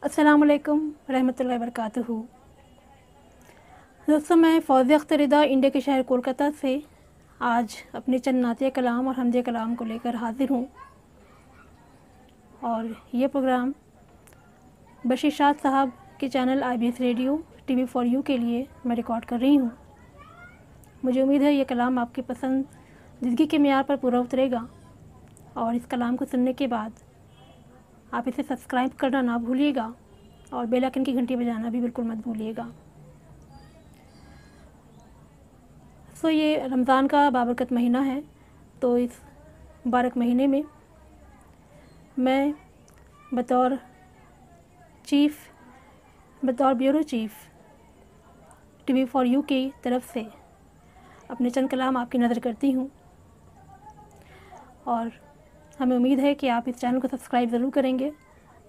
अस्सलामुअलैकुम रहमतुल्लाहि व बरकातुहू। दोस्तों, मैं फ़ौज़िया अख्तर रिदा इंडिया के शहर कोलकाता से आज अपने चंद नातिया कलाम और हमदे कलाम को लेकर हाज़िर हूँ। और ये प्रोग्राम बशीर शाद साहब के channel IBS radio TV for you के लिए मैं रिकॉर्ड कर रही हूँ। मुझे उम्मीद है ये कलाम आपकी पसंद ज़िंदगी के मेयार पर पूरा उतरेगा और इस कलाम को सुनने के बाद आप इसे सब्सक्राइब करना ना भूलिएगा और बेल आइकन की घंटी बजाना भी बिल्कुल मत भूलिएगा। ये रमज़ान का बाबरकत महीना है, तो इस मुबारक महीने में मैं बतौर bureau chief TV for you की तरफ से अपने चंद कलाम आपकी नज़र करती हूँ और हमें उम्मीद है कि आप इस चैनल को सब्सक्राइब ज़रूर करेंगे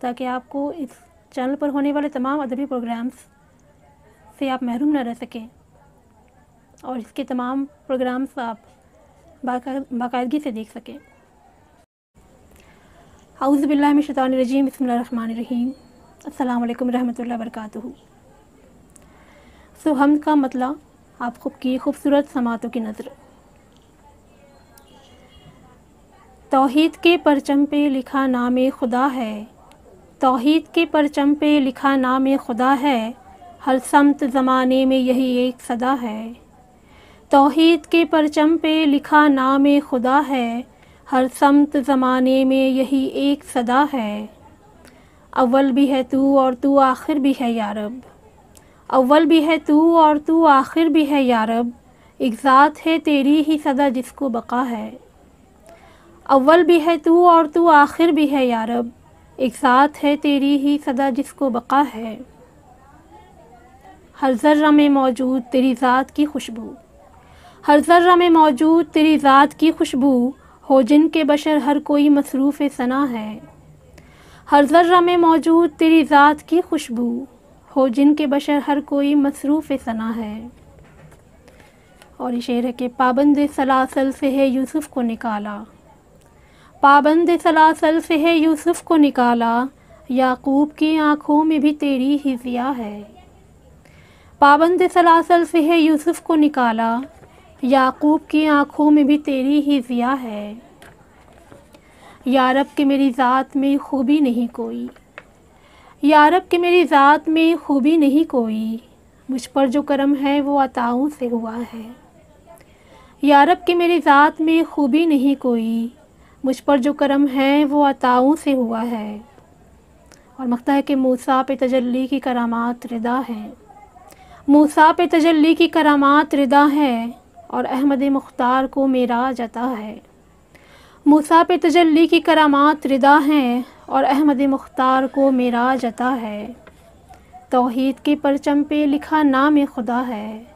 ताकि आपको इस चैनल पर होने वाले तमाम अदबी प्रोग्राम्स से आप महरूम न रह सकें और इसके तमाम प्रोग्राम्स आप बाकायदगी से देख सकें। औज़ु बिल्लाहि मिनश शैतानिर रजीम, बिस्मिल्लाहिर रहमानिर रहीम, अस्सलामु अलैकुम रहमतुल्लाहि व बरकातुहू। हम का मतलब आप की खूबसूरत समातों की नज़र। तौहीद के परचम पे लिखा नाम खुदा है, तौहीद के परचम पे लिखा नाम खुदा है, हर समत ज़माने में यही एक सदा है। तौहीद के परचम पे लिखा नाम खुदा है, हर समत ज़माने में यही एक सदा है। अव्वल भी है तू और तू आखिर भी है या रब, अव्वल भी है तू और तू आखिर भी है या रब, एक ज़ात है तेरी ही सदा जिसको बका है। अव्वल भी है तू और तू आखिर भी है या रब, एक ज़ात है तेरी ही सदा जिसको बका है। हर ज़र्रा में मौजूद तेरी ज़ात की खुशबू, हर ज़र्रा में मौजूद तेरी ज़ात की खुशबू, हो जिनके बशर हर कोई मसरूफ़ सना है। हर ज़र्रा में मौजूद तेरी ज़ात की खुशबू, हो जिनके बशर हर कोई मसरूफ़ सना है। और ये शेर है कि पाबंद सलासल से है यूसुफ़ को निकाला, पाबंद सलासल से है यूसुफ़ को निकाला, याकूब की आँखों में भी तेरी ही ज़िया है। पाबंद सलासल से है यूसुफ़ को निकाला, याकूब की आँखों में भी तेरी ही ज़िया है। या रब के मेरी ज़ात में खूबी नहीं कोई, या रब के मेरी ज़ात में खूबी नहीं कोई, मुझ पर जो करम है वो अताओं से हुआ है। या रब के मेरी ज़ात में खूबी नहीं कोई, मुझ पर जो करम है वो अताओं से हुआ है। और मख्ता है कि मूसा पे तजल्ली की करामात रिदा है, मूसा पे तजल्ली की करामात रिदा है, और अहमद मुख्तार को मेराज अता है। मूसा पे तजल्ली की करामात रिदा हैं और अहमद मुख्तार को मेराज अता है। तौहीद के परचम पे लिखा नाम खुदा है,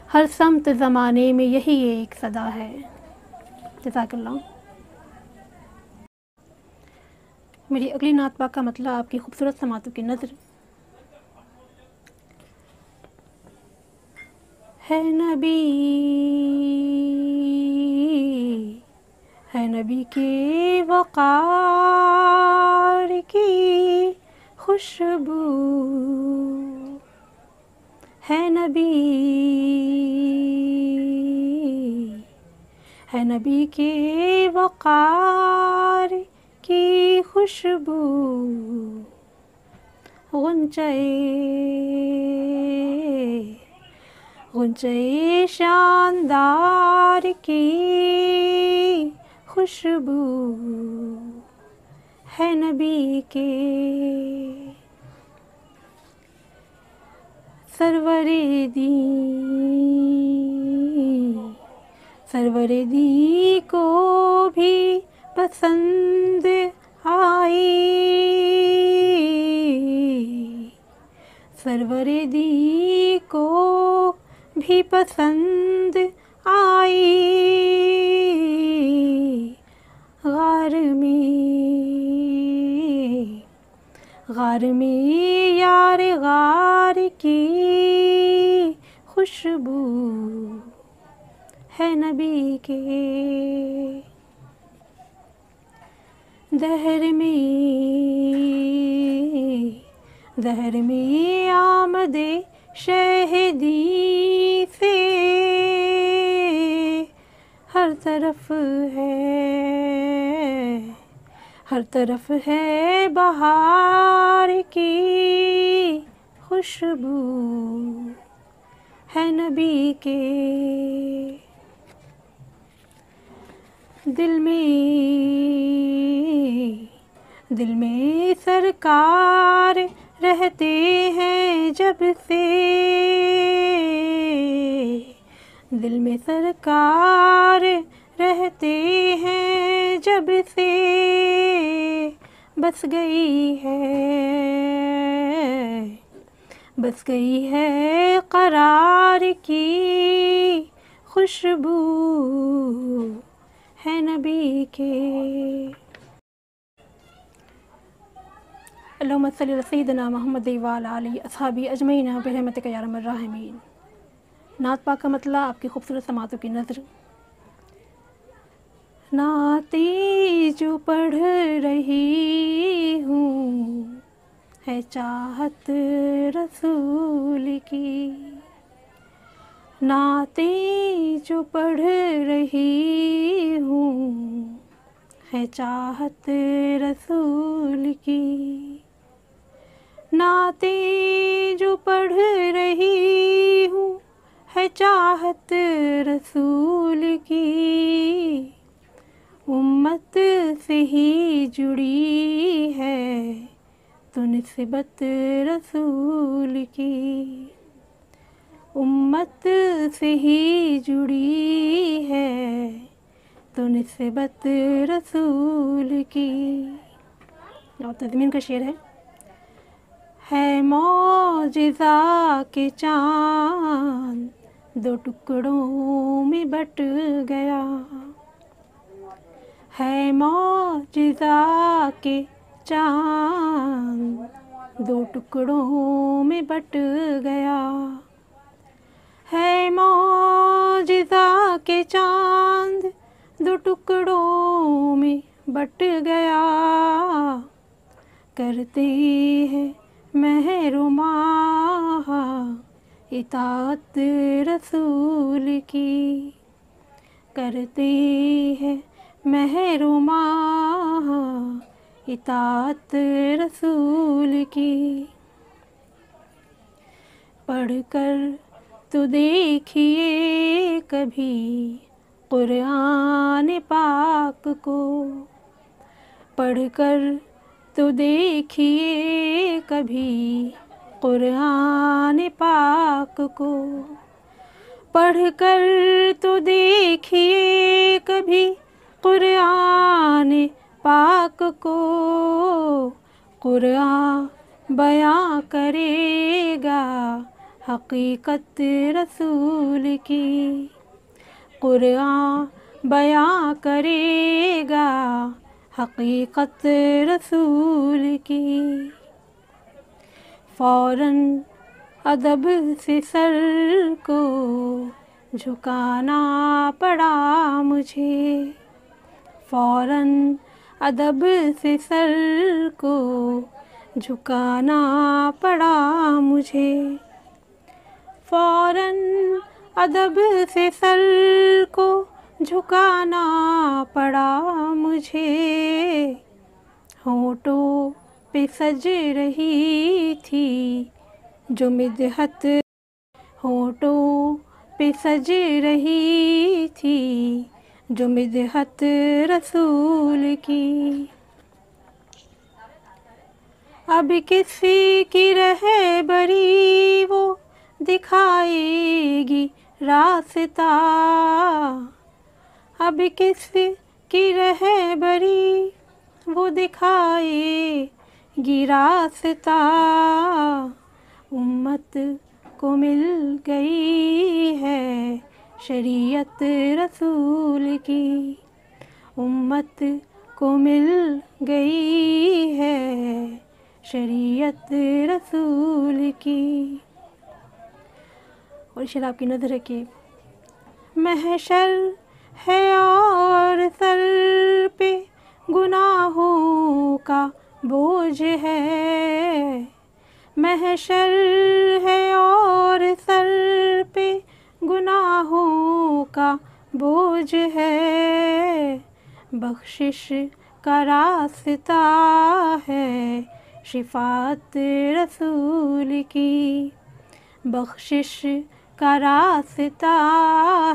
हर समत ज़माने में यही एक सदा है। जज़ाकल्लाह। मेरी अगली नात पाक का मतलब आपकी खूबसूरत समातों की नज़र। है नबी, है नबी के वक़ार की खुशबू, है नबी, है नबी के वक़ार की खुशबू, गुंचे शानदार की खुशबू, है नबी के। सरवरे दी को भी पसंद आई, सरवरे दी को भी पसंद आई, गार में यार गार की खुशबू, है नबी के। दहर में ज़हर में आमदे शहदी से हर तरफ है बहार की खुशबू है नबी के दिल में सरकार रहते हैं जब से, दिल में सरकार रहते हैं जब से, बस गई है करार की खुशबू है नबी के। अल्लाहुम्मा सल्ली अला सय्यिदिना मुहम्मद व अला आलिहि अस्हाबी अजमईन बिरहमतिका या अरहमर राहिमीन। नात पाक का मतलब आपकी खूबसूरत समातों की नज़र। नाते जो पढ़ रही हूँ है चाहत रसूल की, नाते जो पढ़ रही हूँ है चाहत रसूल की, नाते जो पढ़ रही हूँ है चाहत रसूल की, उम्मत से ही जुड़ी है तो निस्बत रसूल की, उम्मत से ही जुड़ी है तो निस्बत रसूल की। और तज़मीन का शेर है मौजिज़ा के चाँद दो टुकड़ों में बट गया, है मौजिज़ा के चाँद दो टुकड़ों में बट गया, है मौजिज़ा के चाँद दो टुकड़ों में बट गया, करते हैं महरुमा इताअत रसूल की, करते हैं महरुमा इताअत रसूल की। पढ़कर तो देखिए कभी कुरान पाक को, पढ़कर तो देखिए कभी कुरान पाक को, पढ़कर तो देखिए कभी कुरान पाक को, कुरान बयां करेगा हकीकत रसूल की, कुरान बयां करेगा हकीकत रसूल की। फ़ौरन अदब से सर को झुकाना पड़ा मुझे, फ़ौरन अदब से सर को झुकाना पड़ा मुझे, फ़ौरन अदब से सर को झुकाना पड़ा मुझे। होठों पे सज रही थी जो मिदहत, होठों पे सज रही थी जो मिदहत रसूल की। अब किसी की रहबरी वो दिखाएगी रास्ता, अब किसी की रहबरी वो दिखाएगी रास्ता। उम्मत को मिल गई है शरीयत रसूल की, उम्मत को मिल गई है शरीयत रसूल की। और शेर आपकी नज़र रखिए। महशर है और सर पे गुनाहों का बोझ है, महशर है और सर पे गुनाहों का बोझ है, बख्शिश का रास्ता है शिफात रसूल की, बख्शिश का रास्ता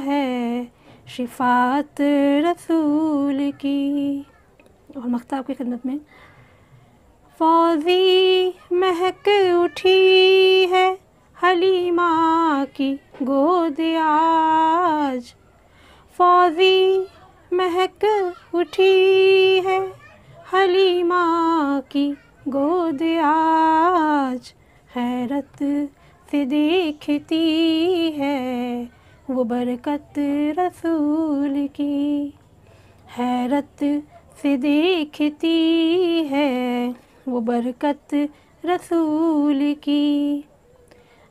है शिफात रसूल की। और मख्ता आपकी खिदमत में। फौजी महक उठी है हलीमा की गोद आज, फौजी महक उठी है हलीमा की गोद आज, हैरत से देखती है वो बरकत रसूल की, हैरत से देखती है वो बरकत रसूल की।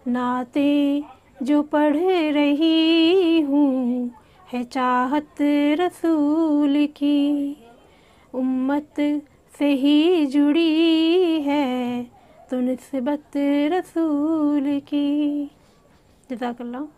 नाते जो पढ़ रही हूँ है चाहत रसूल की, उम्मत से ही जुड़ी है तो निस्बत रसूल की। जज़ाकल्लाह।